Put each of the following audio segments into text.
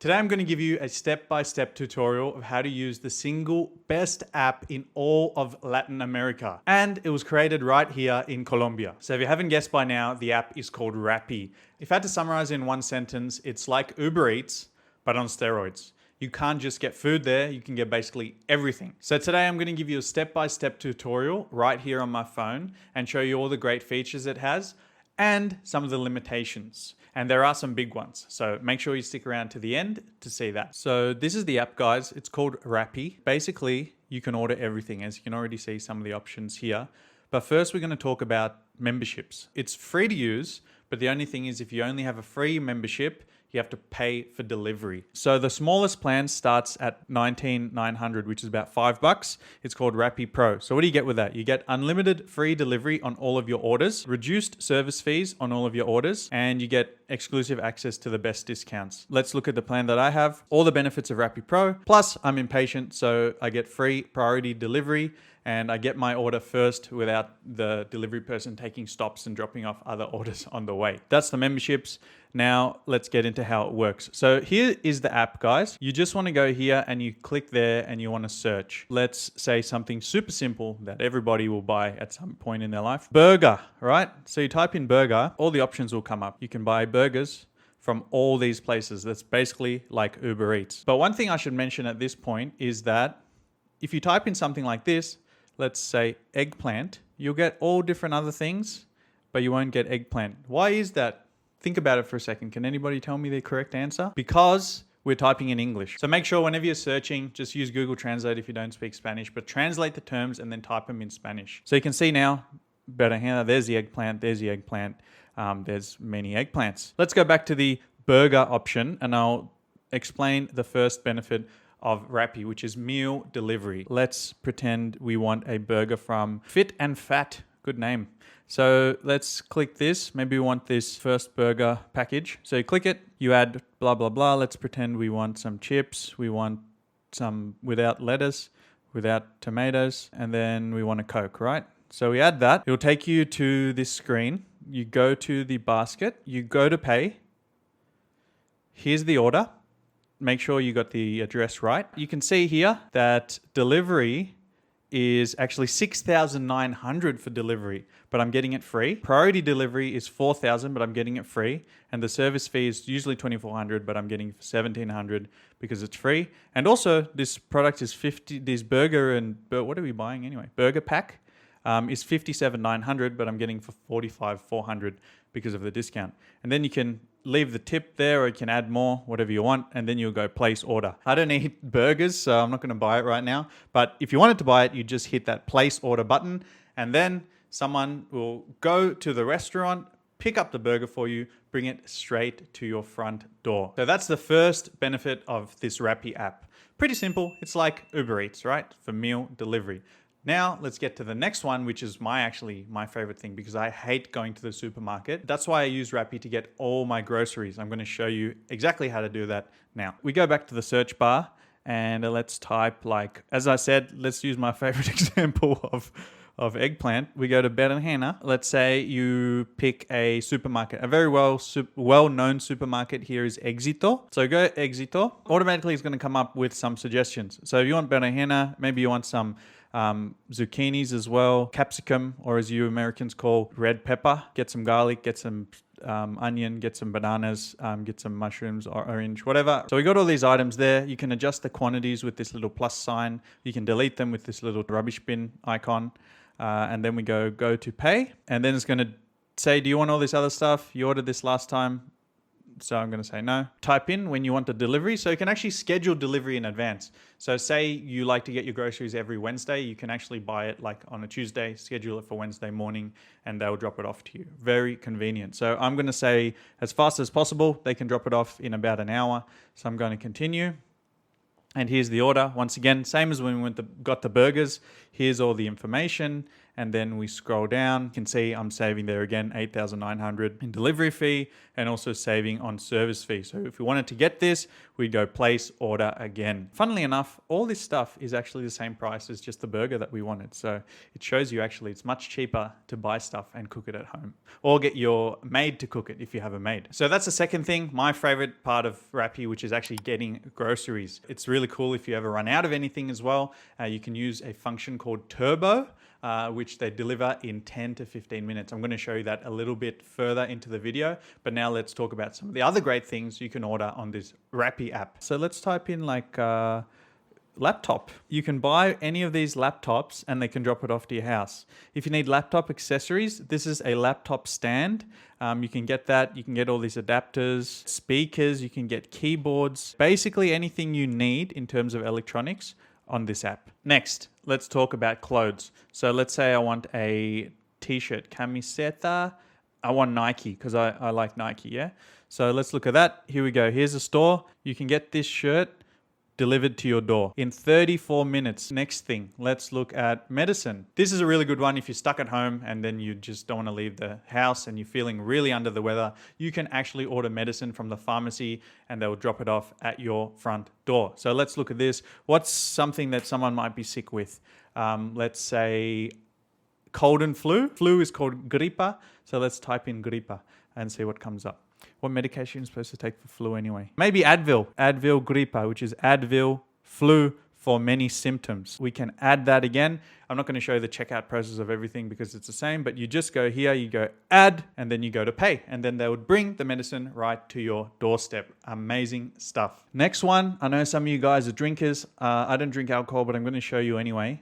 Today I'm going to give you a step-by-step tutorial of how to use the single best app in all of Latin America. And it was created right here in Colombia. So if you haven't guessed by now, the app is called Rappi. If I had to summarize in one sentence, it's like Uber Eats, but on steroids. You can't just get food there, you can get basically everything. So today I'm going to give you a step-by-step tutorial right here on my phone and show you all the great features it has and some of the limitations. And there are some big ones. So make sure you stick around to the end to see that. So this is the app, guys. It's called Rappi. Basically, you can order everything, as you can already see some of the options here. But first we're going to talk about memberships. It's free to use, but the only thing is if you only have a free membership, you have to pay for delivery. So the smallest plan starts at $19,900, which is about $5. It's called Rappi Pro. So what do you get with that? You get unlimited free delivery on all of your orders, reduced service fees on all of your orders, and you get exclusive access to the best discounts. Let's look at the plan that I have. All the benefits of Rappi Pro, plus I'm impatient, so I get free priority delivery and I get my order first without the delivery person taking stops and dropping off other orders on the way. That's the memberships. Now let's get into how it works. So here is the app, guys. You just want to go here and you click there and you want to search. Let's say something super simple that everybody will buy at some point in their life. Burger, right? So you type in burger, all the options will come up. You can buy burgers from all these places. That's basically like Uber Eats. But one thing I should mention at this point is that if you type in something like this, let's say eggplant, you'll get all different other things, but you won't get eggplant. Why is that? Think about it for a second. Can anybody tell me the correct answer? Because we're typing in English. So make sure whenever you're searching, just use Google Translate if you don't speak Spanish, but translate the terms and then type them in Spanish. So you can see now, berenjena, there's the eggplant, there's many eggplants. Let's go back to the burger option and I'll explain the first benefit of Rappi, which is meal delivery. Let's pretend we want a burger from Fit and Fat. Good name. So let's click this. Maybe we want this first burger package. So you click it, you add blah, blah, blah. Let's pretend we want some chips. We want some without lettuce, without tomatoes, and then we want a Coke, right? So we add that. It'll take you to this screen. You go to the basket, you go to pay. Here's the order. Make sure you got the address right. You can see here that delivery is actually $6,900 for delivery, but I'm getting it free. Priority delivery is $4,000, but I'm getting it free. And the service fee is usually $2,400, but I'm getting it for $1,700 because it's free. And also this product is this burger and what are we buying anyway? Burger pack is $57,900, but I'm getting for $45,400 because of the discount. And then you can leave the tip there or you can add more, whatever you want, and then you'll go place order. I don't eat burgers, so I'm not going to buy it right now. But if you wanted to buy it, you just hit that place order button and then someone will go to the restaurant, pick up the burger for you, bring it straight to your front door. So that's the first benefit of this Rappi app. Pretty simple. It's like Uber Eats, right? For meal delivery. Now let's get to the next one, which is my favorite thing because I hate going to the supermarket. That's why I use Rappi to get all my groceries. I'm going to show you exactly how to do that now. We go back to the search bar and let's type as I said, let's use my favorite example of eggplant. We go to berenjena. Let's say you pick a supermarket. A very well-known supermarket here is Éxito. So go Éxito. Automatically it's going to come up with some suggestions. So if you want berenjena, maybe you want some zucchinis as well, capsicum, or as you Americans call red pepper. Get some garlic, get some onion, get some bananas, get some mushrooms or orange, whatever. So we got all these items there. You can adjust the quantities with this little plus sign. You can delete them with this little rubbish bin icon. And then we go to pay. And then it's going to say, do you want all this other stuff? You ordered this last time. So I'm going to say no. Type in when you want the delivery. So you can actually schedule delivery in advance. So say you like to get your groceries every Wednesday, you can actually buy it on a Tuesday, schedule it for Wednesday morning, and they'll drop it off to you. Very convenient. So I'm going to say as fast as possible, they can drop it off in about an hour. So I'm going to continue. And here's the order. Once again, same as when we got the burgers. Here's all the information. and then we scroll down. You can see I'm saving there again, 8,900 in delivery fee and also saving on service fee. So if we wanted to get this, we'd go place order again. Funnily enough, all this stuff is actually the same price as just the burger that we wanted. So it shows you actually it's much cheaper to buy stuff and cook it at home, or get your maid to cook it if you have a maid. So that's the second thing, my favorite part of Rappi, which is actually getting groceries. It's really cool if you ever run out of anything as well. You can use a function called Turbo, which they deliver in 10 to 15 minutes. I'm going to show you that a little bit further into the video, but now let's talk about some of the other great things you can order on this Rappi app. So let's type in like laptop. You can buy any of these laptops and they can drop it off to your house. If you need laptop accessories, this is a laptop stand. You can get that. You can get all these adapters, speakers, you can get keyboards, basically anything you need in terms of electronics on this app. Next, let's talk about clothes. So let's say I want a t-shirt, camiseta. I want Nike because I like Nike, yeah? So let's look at that. Here we go. Here's a store. You can get this shirt delivered to your door in 34 minutes. Next thing, let's look at medicine. This is a really good one if you're stuck at home and then you just don't want to leave the house and you're feeling really under the weather. You can actually order medicine from the pharmacy and they'll drop it off at your front door. So let's look at this. What's something that someone might be sick with? Let's say cold and flu. Flu is called gripa. So let's type in gripa and see what comes up. What medication are you supposed to take for flu anyway? Maybe Advil. Advil gripa, which is Advil flu for many symptoms. We can add that again. I'm not going to show you the checkout process of everything because it's the same, but you just go here, you go add, and then you go to pay. And then they would bring the medicine right to your doorstep. Amazing stuff. Next one, I know some of you guys are drinkers. I don't drink alcohol, but I'm going to show you anyway.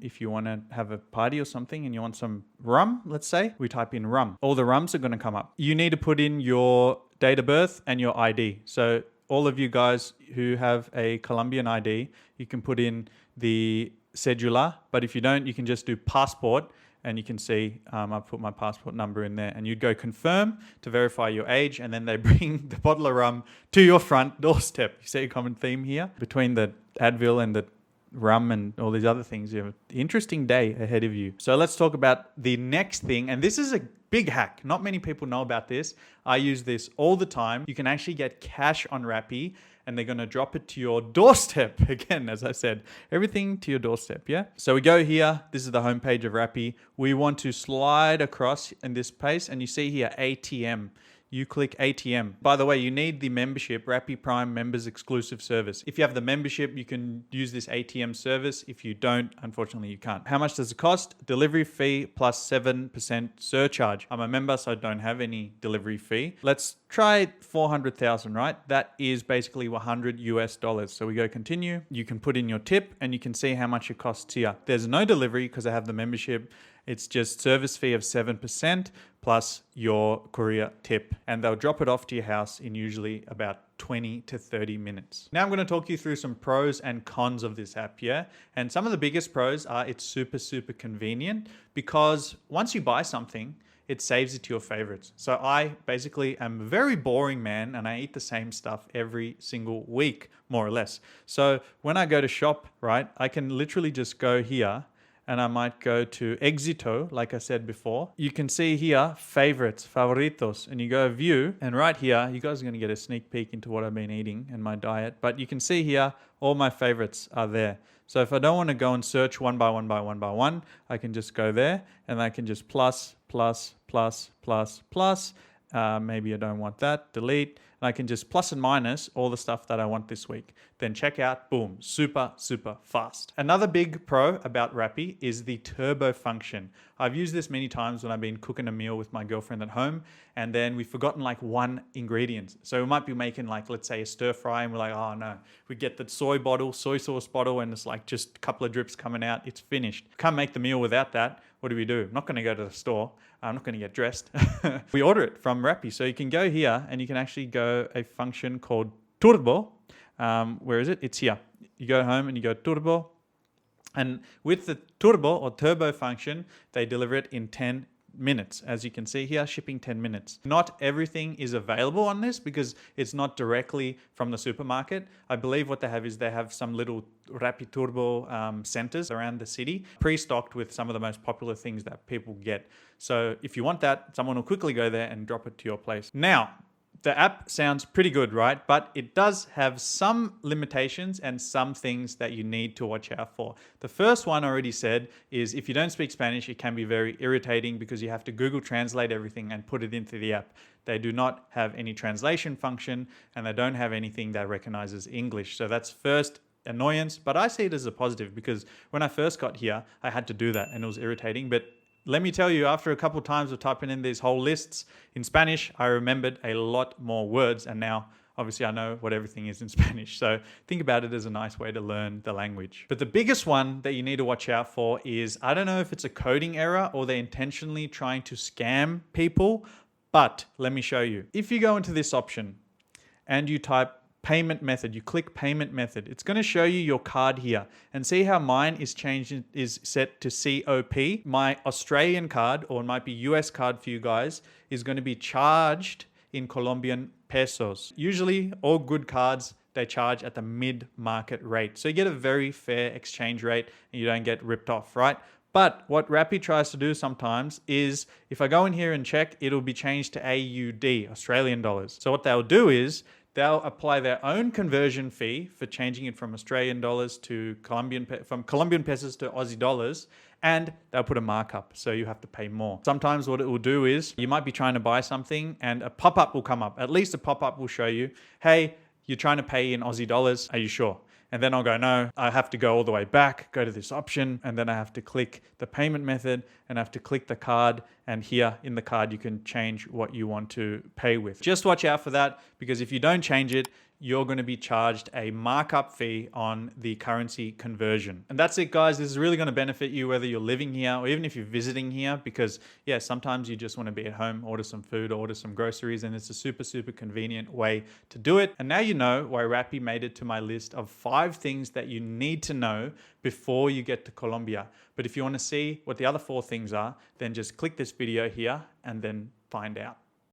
If you want to have a party or something and you want some rum, let's say, we type in rum. All the rums are going to come up. You need to put in your date of birth and your ID. So all of you guys who have a Colombian ID, you can put in the cedula, but if you don't, you can just do passport and you can see I've put my passport number in there and you'd go confirm to verify your age and then they bring the bottle of rum to your front doorstep. You see a common theme here between the Advil and the rum and all these other things. You have an interesting day ahead of you. So let's talk about the next thing, and this is a big hack. Not many people know about this. I use this all the time. You can actually get cash on Rappi and they're going to drop it to your doorstep. Again, as I said, everything to your doorstep, yeah? So we go here. This is the homepage of Rappi. We want to slide across in this place and you see here ATM. You click ATM. By the way, you need the membership, Rappi Prime Members Exclusive Service. If you have the membership, you can use this ATM service. If you don't, unfortunately, you can't. How much does it cost? Delivery fee plus 7% surcharge. I'm a member, so I don't have any delivery fee. Let's try 400,000, right? That is basically $100. So we go continue. You can put in your tip and you can see how much it costs here. There's no delivery because I have the membership. It's just service fee of 7% plus your courier tip. And they'll drop it off to your house in usually about 20 to 30 minutes. Now I'm going to talk you through some pros and cons of this app, yeah? And some of the biggest pros are it's super, super convenient because once you buy something, it saves it to your favorites. So I basically am a very boring man and I eat the same stuff every single week, more or less. So when I go to shop, right, I can literally just go here and I might go to Éxito, like I said before. You can see here, favorites, favoritos, and you go view, and right here, you guys are gonna get a sneak peek into what I've been eating and my diet, but you can see here, all my favorites are there. So if I don't wanna go and search one by one, I can just go there, and I can just plus, maybe I don't want that, delete, and I can just plus and minus all the stuff that I want this week. Then check out, boom, super, super fast. Another big pro about Rappi is the turbo function. I've used this many times when I've been cooking a meal with my girlfriend at home and then we've forgotten like one ingredient. So we might be making like, let's say a stir fry and we're like, oh no, we get the soy sauce bottle and it's like just a couple of drips coming out, it's finished. Can't make the meal without that. What do? I'm not gonna go to the store. I'm not gonna get dressed. We order it from Rappi. So you can go here and you can actually go a function called Turbo. Where is it? It's here. You go home and you go Turbo. And with the Turbo or Turbo function, they deliver it in 10 minutes. As you can see here, shipping 10 minutes. Not everything is available on this because it's not directly from the supermarket. I believe what they have is they have some little Rappi Turbo centers around the city, pre-stocked with some of the most popular things that people get. So if you want that, someone will quickly go there and drop it to your place. Now, the app sounds pretty good, right? But it does have some limitations and some things that you need to watch out for. The first one I already said is if you don't speak Spanish, it can be very irritating because you have to Google Translate everything and put it into the app. They do not have any translation function and they don't have anything that recognizes English. So that's first annoyance, but I see it as a positive because when I first got here, I had to do that and it was irritating. But let me tell you, after a couple of times of typing in these whole lists in Spanish, I remembered a lot more words. And now, obviously, I know what everything is in Spanish. So think about it as a nice way to learn the language. But the biggest one that you need to watch out for is, I don't know if it's a coding error or they're intentionally trying to scam people, but let me show you. If you go into this option and you type payment method, you click payment method, it's going to show you your card here and see how mine is changed, is set to COP. My Australian card, or it might be US card for you guys, is going to be charged in Colombian pesos. Usually all good cards, they charge at the mid-market rate. So you get a very fair exchange rate and you don't get ripped off, right? But what Rappi tries to do sometimes is if I go in here and check, it'll be changed to AUD, Australian dollars. So what they'll do is they'll apply their own conversion fee for changing it from Australian dollars to from Colombian pesos to Aussie dollars, and they'll put a markup, so you have to pay more. Sometimes what it will do is you might be trying to buy something and a pop-up will come up. At least a pop-up will show you, hey, you're trying to pay in Aussie dollars, are you sure? And then I'll go, no, I have to go all the way back, go to this option, and then I have to click the payment method and I have to click the card. And here in the card, you can change what you want to pay with. Just watch out for that because if you don't change it, you're going to be charged a markup fee on the currency conversion. And that's it, guys. This is really going to benefit you whether you're living here or even if you're visiting here because, yeah, sometimes you just want to be at home, order some food, order some groceries, and it's a super, super convenient way to do it. And now you know why Rappi made it to my list of 5 things that you need to know before you get to Colombia. But if you want to see what the other 4 things are, then just click this video here and then find out.